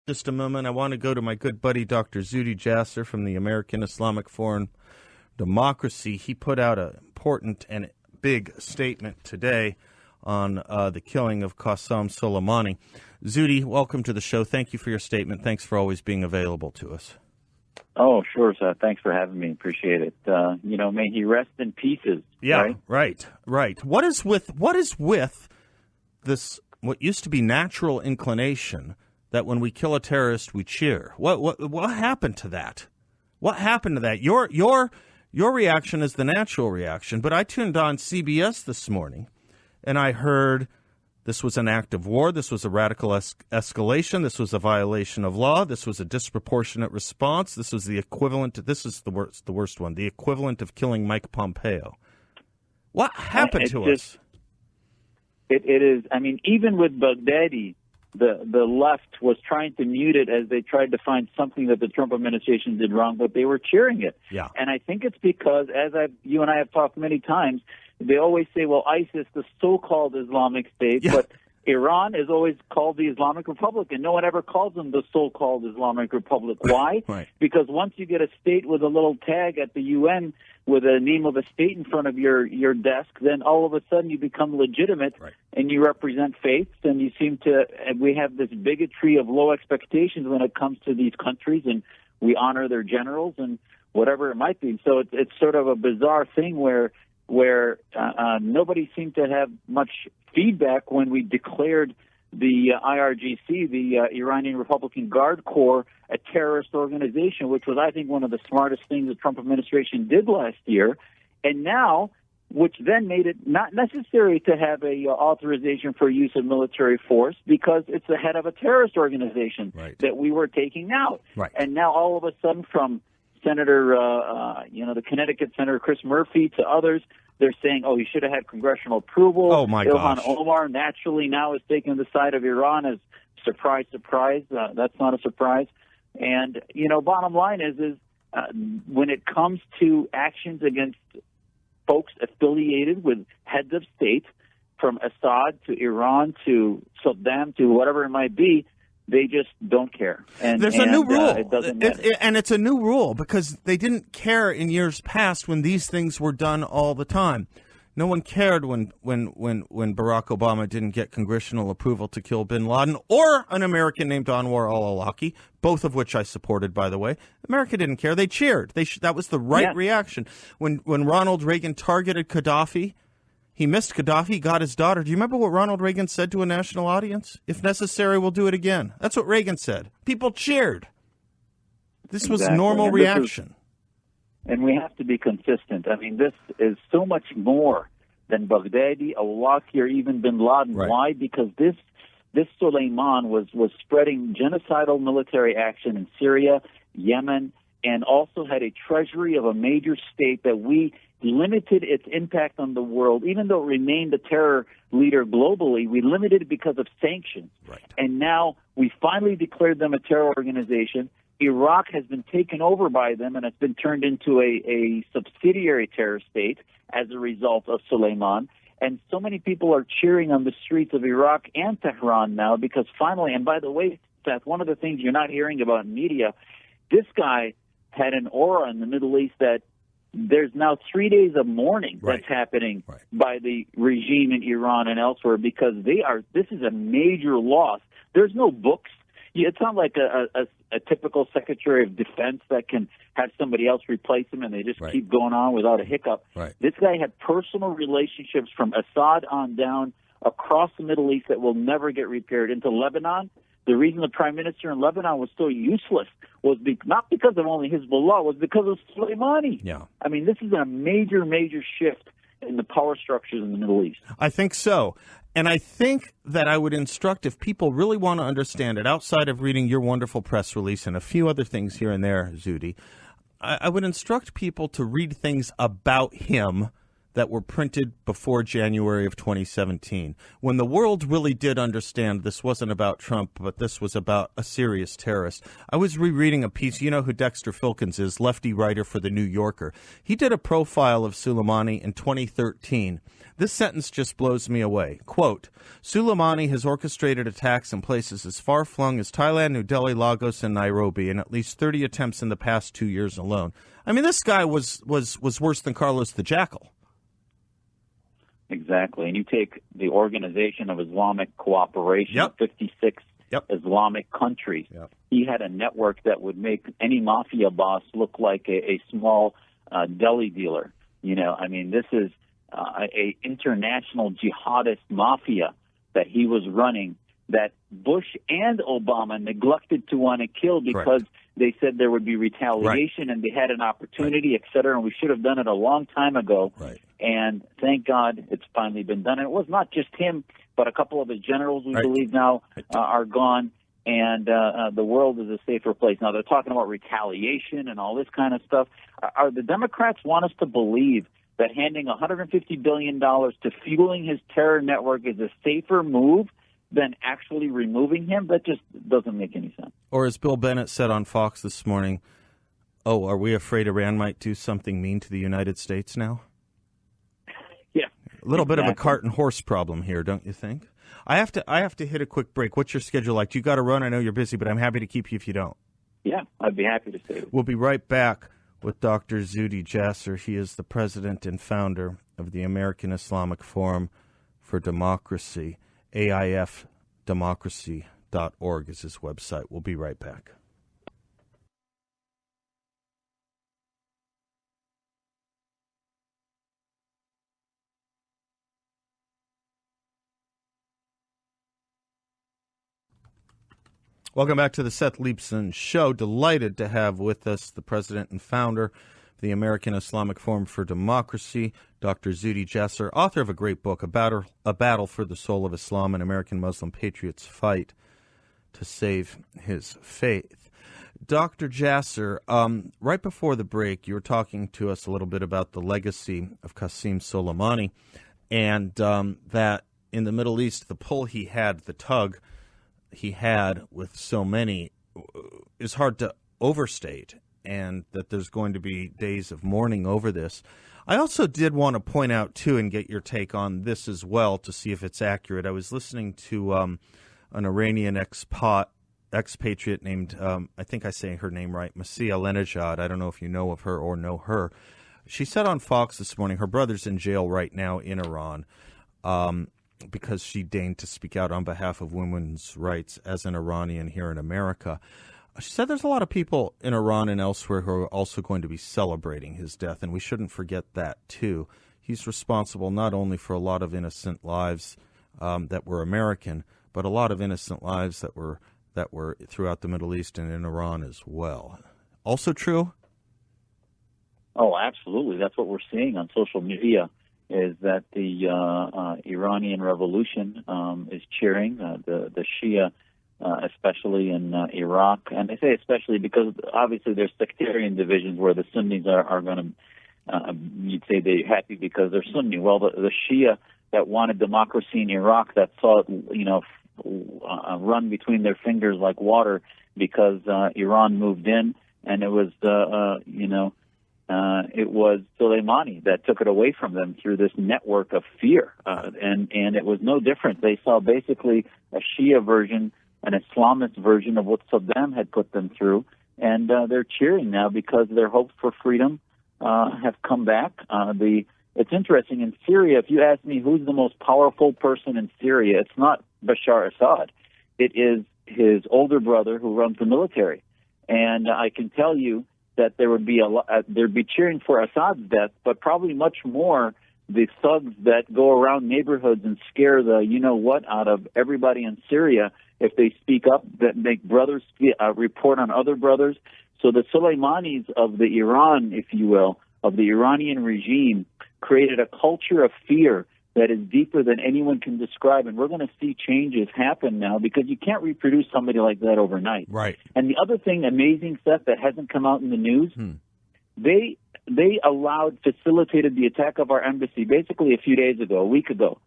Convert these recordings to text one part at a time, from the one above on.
Just a moment. I want to go to my good buddy, Dr. Zuhdi Jasser from the American Islamic Foreign Democracy. He put out an important and big statement today on the killing of Qasem Soleimani. Zuhdi, welcome to the show. Thank you for your statement. Thanks for always being available to us. Oh, sure, sir. Thanks for having me. Appreciate it. May he rest in pieces. Yeah, right. What is with this, what used to be natural inclination that when we kill a terrorist, we cheer? What happened to that? What happened to that? Your reaction is the natural reaction, but I tuned on CBS this morning, and I heard this was an act of war, this was a radical escalation, this was a violation of law, this was a disproportionate response, this was the equivalent, this is the worst one, the equivalent of killing Mike Pompeo. What happened to us? It is, even with Baghdadi, the left was trying to mute it as they tried to find something that the Trump administration did wrong, but they were cheering it. Yeah. And I think it's because, you and I have talked many times, they always say, well, ISIS, the so-called Islamic State, but Iran is always called the Islamic Republic, and no one ever calls them the so-called Islamic Republic. Why? Right. Because once you get a state with a little tag at the UN with a name of a state in front of your desk, then all of a sudden you become legitimate, and you represent faiths, and you seem to, and we have this bigotry of low expectations when it comes to these countries, and we honor their generals and whatever it might be. So it's sort of a bizarre thing where nobody seemed to have much feedback when we declared the IRGC, the Iranian Republican Guard Corps, a terrorist organization, which was, I think, one of the smartest things the Trump administration did last year. And now, which then made it not necessary to have a authorization for use of military force because it's the head of a terrorist organization that we were taking out. Right. And now all of a sudden from Senator, the Connecticut Senator Chris Murphy to others, they're saying, he should have had congressional approval. Oh, my gosh. Ilhan Omar naturally now is taking the side of Iran as surprise. That's not a surprise. And, bottom line is when it comes to actions against folks affiliated with heads of state, from Assad to Iran to Saddam to whatever it might be, they just don't care. And there's a new rule. It doesn't matter. And it's a new rule because they didn't care in years past when these things were done all the time. No one cared when Barack Obama didn't get congressional approval to kill bin Laden or an American named Anwar al-Awlaki, both of which I supported, by the way. America didn't care. They cheered. That was the right reaction. When Ronald Reagan targeted Gaddafi, he missed Gaddafi, got his daughter. Do you remember what Ronald Reagan said to a national audience? If necessary, we'll do it again. That's what Reagan said. People cheered. This was normal reaction. And we have to be consistent. This is so much more than Baghdadi, Awlaki, or even bin Laden. Right. Why? Because this Soleiman was spreading genocidal military action in Syria, Yemen, and also had a treasury of a major state that we limited its impact on the world. Even though it remained a terror leader globally, we limited it because of sanctions. Right. And now we finally declared them a terror organization. Iraq has been taken over by them, and it's been turned into a subsidiary terror state as a result of Soleiman. And so many people are cheering on the streets of Iraq and Tehran now because finally, and by the way, Seth, one of the things you're not hearing about in media, this guy had an aura in the Middle East that there's now 3 days of mourning that's happening by the regime in Iran and elsewhere because this is a major loss. There's no books. It's not like a typical Secretary of Defense that can have somebody else replace him and they just keep going on without a hiccup. Right. This guy had personal relationships from Assad on down across the Middle East that will never get repaired. Into Lebanon, the reason the prime minister in Lebanon was so useless was not because of only Hezbollah, was because of Soleimani. Yeah. This is a major, major shift in the power structures in the Middle East. I think so. And I think that I would instruct, if people really want to understand it, outside of reading your wonderful press release and a few other things here and there, Zuhdi, I would instruct people to read things about him that were printed before January of 2017, when the world really did understand this wasn't about Trump, but this was about a serious terrorist. I was rereading a piece. You know who Dexter Filkins is, lefty writer for The New Yorker. He did a profile of Soleimani in 2013. This sentence just blows me away. Quote, Soleimani has orchestrated attacks in places as far-flung as Thailand, New Delhi, Lagos, and Nairobi, in at least 30 attempts in the past 2 years alone. I mean, this guy was worse than Carlos the Jackal. Exactly. And you take the Organization of Islamic Cooperation, 56 Islamic countries. He had a network that would make any mafia boss look like a small deli dealer. You know, I mean, this is a international jihadist mafia that he was running that Bush and Obama neglected to want to kill because they said there would be retaliation and they had an opportunity, et cetera, and we should have done it a long time ago. And thank God it's finally been done. And it was not just him, but a couple of his generals, we believe now, are gone, and the world is a safer place. Now, they're talking about retaliation and all this kind of stuff. Are the Democrats want us to believe that handing $150 billion to fueling his terror network is a safer move than actually removing him? That just doesn't make any sense. Or as Bill Bennett said on Fox this morning, oh, are we afraid Iran might do something mean to the United States now? Yeah. A little bit of a cart and horse problem here, don't you think? I have to hit a quick break. What's your schedule like? You got to run. I know you're busy, but I'm happy to keep you if you don't. Yeah, I'd be happy to stay. We'll be right back with Dr. Zuhdi Jasser. He is the president and founder of the American Islamic Forum for Democracy. AIFdemocracy.org is his website. We'll be right back. Welcome back to the Seth Leibsohn Show. Delighted to have with us the president and founder of the American Islamic Forum for Democracy, Dr. Zuhdi Jasser, author of a great book, A Battle for the Soul of Islam, an American Muslim Patriot's Fight to Save His Faith. Dr. Jasser, right before the break, you were talking to us a little bit about the legacy of Qasem Soleimani, and that in the Middle East, the pull he had, the tug he had with so many is hard to overstate, and that there's going to be days of mourning over this. I also did want to point out, too, and get your take on this as well to see if it's accurate. I was listening to an Iranian expatriate named, I think I say her name right, Masih Alenejad. I don't know if you know of her or know her. She said on Fox this morning, her brother's in jail right now in Iran, because she deigned to speak out on behalf of women's rights as an Iranian here in America. She said there's a lot of people in Iran and elsewhere who are also going to be celebrating his death, and we shouldn't forget that, too. He's responsible not only for a lot of innocent lives that were American, but a lot of innocent lives that were throughout the Middle East and in Iran as well. Also true? Oh, absolutely. That's what we're seeing on social media, is that the Iranian Revolution is cheering the Shia, especially in Iraq. And I say especially because obviously there's sectarian divisions where the Sunnis are going to, you'd say they're happy because they're Sunni. Well, the Shia that wanted democracy in Iraq, that saw it, run between their fingers like water because Iran moved in, and it was, it was Soleimani that took it away from them through this network of fear. And it was no different. They saw basically a Shia version, an Islamist version of what Saddam had put them through. And they're cheering now because their hopes for freedom have come back. It's interesting. In Syria, if you ask me who's the most powerful person in Syria, it's not Bashar Assad. It is his older brother who runs the military. And I can tell you that there would be there'd be cheering for Assad's death, but probably much more the thugs that go around neighborhoods and scare the you-know-what out of everybody in Syria if they speak up, that make brothers report on other brothers. So the Soleimanis of the Iran, if you will, of the Iranian regime, created a culture of fear that is deeper than anyone can describe. And we're going to see changes happen now because you can't reproduce somebody like that overnight. Right. And the other thing, amazing stuff that hasn't come out in the news, they facilitated the attack of our embassy basically a few days ago, a week ago,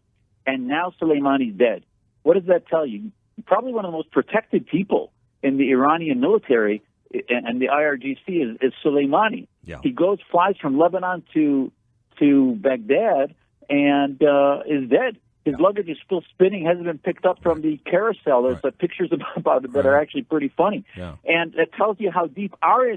and now Soleimani's dead. What does that tell you? Probably one of the most protected people in the Iranian military and the IRGC is Soleimani. Yeah. He flies from Lebanon to Baghdad and is dead. His luggage is still spinning, hasn't been picked up from the carousel. There's pictures about it that are actually pretty funny. Yeah. And it tells you how deep our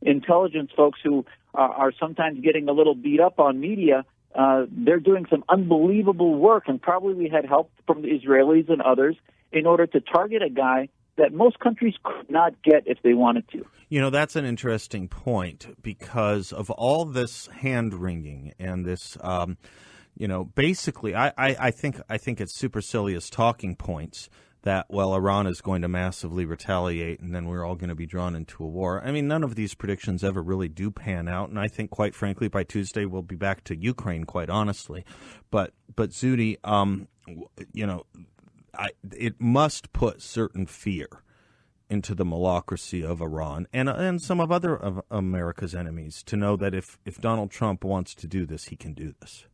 intelligence folks who are sometimes getting a little beat up on media, they're doing some unbelievable work, and probably we had help from the Israelis and others in order to target a guy that most countries could not get if they wanted to. You know, that's an interesting point because of all this hand-wringing and this basically, I think it's supercilious talking points that, well, Iran is going to massively retaliate and then we're all going to be drawn into a war. I mean, none of these predictions ever really do pan out, and I think, quite frankly, by Tuesday we'll be back to Ukraine, quite honestly. But Zuhdi, it must put certain fear into the malacracy of Iran and some of other of America's enemies to know that if Donald Trump wants to do this, he can do this.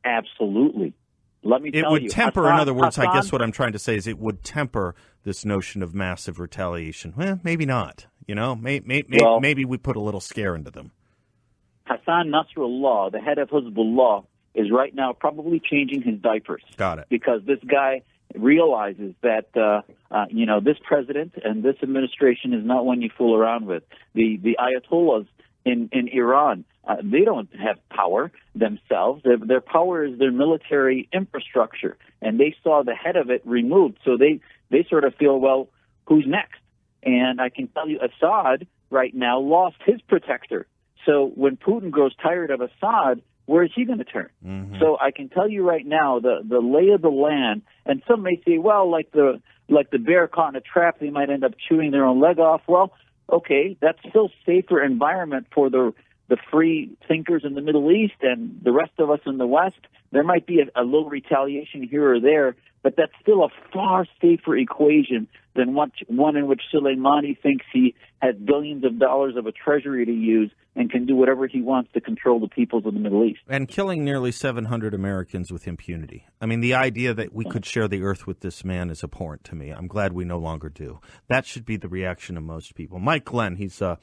Absolutely. Let me tell you. It would temper, in other words, I guess what I'm trying to say is it would temper this notion of massive retaliation. Well, maybe not. Maybe we put a little scare into them. Hassan Nasrallah, the head of Hezbollah, is right now probably changing his diapers. Got it. Because this guy realizes that, this president and this administration is not one you fool around with. The Ayatollahs in Iran, they don't have power themselves. Their power is their military infrastructure, and they saw the head of it removed. So they sort of feel, well, who's next? And I can tell you Assad right now lost his protector. So when Putin grows tired of Assad, where is he going to turn? Mm-hmm. So I can tell you right now the lay of the land, and some may say, well, like the bear caught in a trap, they might end up chewing their own leg off. Well, okay, that's still safer environment for the free thinkers in the Middle East and the rest of us in the West. There might be a little retaliation here or there, but that's still a far safer equation than one in which Soleimani thinks he has billions of dollars of a treasury to use and can do whatever he wants to control the peoples of the Middle East. And killing nearly 700 Americans with impunity. I mean, the idea that we could share the earth with this man is abhorrent to me. I'm glad we no longer do. That should be the reaction of most people. Mike Glenn, he's a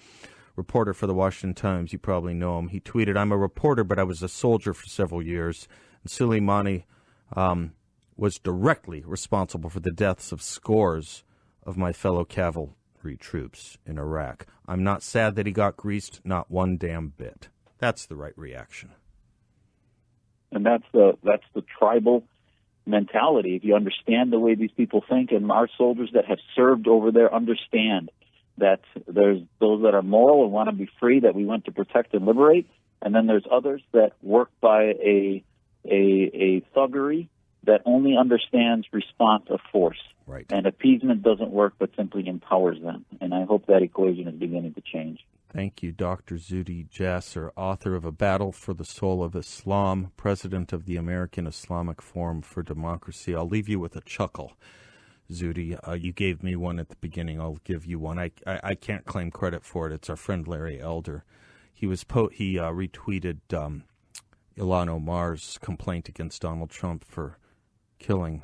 reporter for the Washington Times. You probably know him. He tweeted, "I'm a reporter, but I was a soldier for several years. And Soleimani was directly responsible for the deaths of scores of my fellow cavalry troops in Iraq. I'm not sad that he got greased, not one damn bit." That's the right reaction. And that's the tribal mentality. If you understand the way these people think, and our soldiers that have served over there understand that there's those that are moral and want to be free that we went to protect and liberate, and then there's others that work by a thuggery that only understands response of force. Right. And appeasement doesn't work, but simply empowers them. And I hope that equation is beginning to change. Thank you, Dr. Zuhdi Jasser, author of A Battle for the Soul of Islam, president of the American Islamic Forum for Democracy. I'll leave you with a chuckle, Zuhdi. You gave me one at the beginning. I'll give you one. I can't claim credit for it. It's our friend Larry Elder. He retweeted Ilhan Omar's complaint against Donald Trump for killing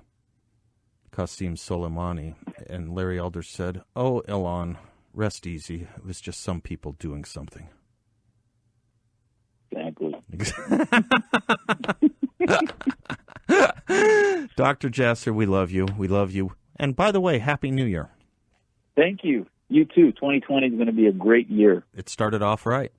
Qasem Soleimani, and Larry Elder said, "Oh, Ilhan, rest easy. It was just some people doing something." Exactly. Dr. Jasser, we love you. We love you. And by the way, Happy New Year. Thank you. You too. 2020 is going to be a great year. It started off right.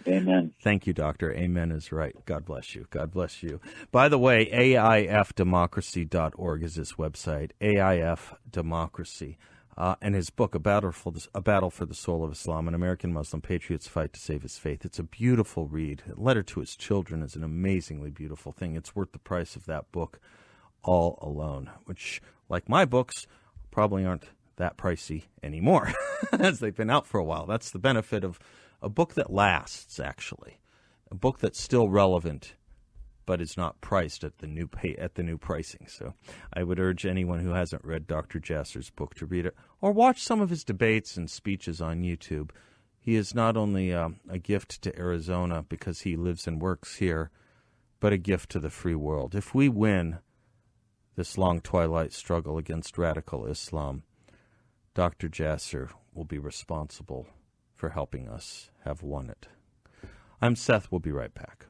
Amen. Thank you, Doctor. Amen is right. God bless you. God bless you. By the way, AIFdemocracy.org is his website, AIF Democracy. And his book, A Battle for the Soul of Islam, An American Muslim Patriot's Fight to Save His Faith. It's a beautiful read. A letter to his children is an amazingly beautiful thing. It's worth the price of that book all alone, which, like my books, probably aren't that pricey anymore, as they've been out for a while. That's the benefit of a book that lasts, actually. A book that's still relevant, but is not priced at the new pricing. So I would urge anyone who hasn't read Dr. Jasser's book to read it, or watch some of his debates and speeches on YouTube. He is not only a gift to Arizona because he lives and works here, but a gift to the free world. If we win this long twilight struggle against radical Islam, Dr. Jasser will be responsible for helping us have won it. I'm Seth. We'll be right back.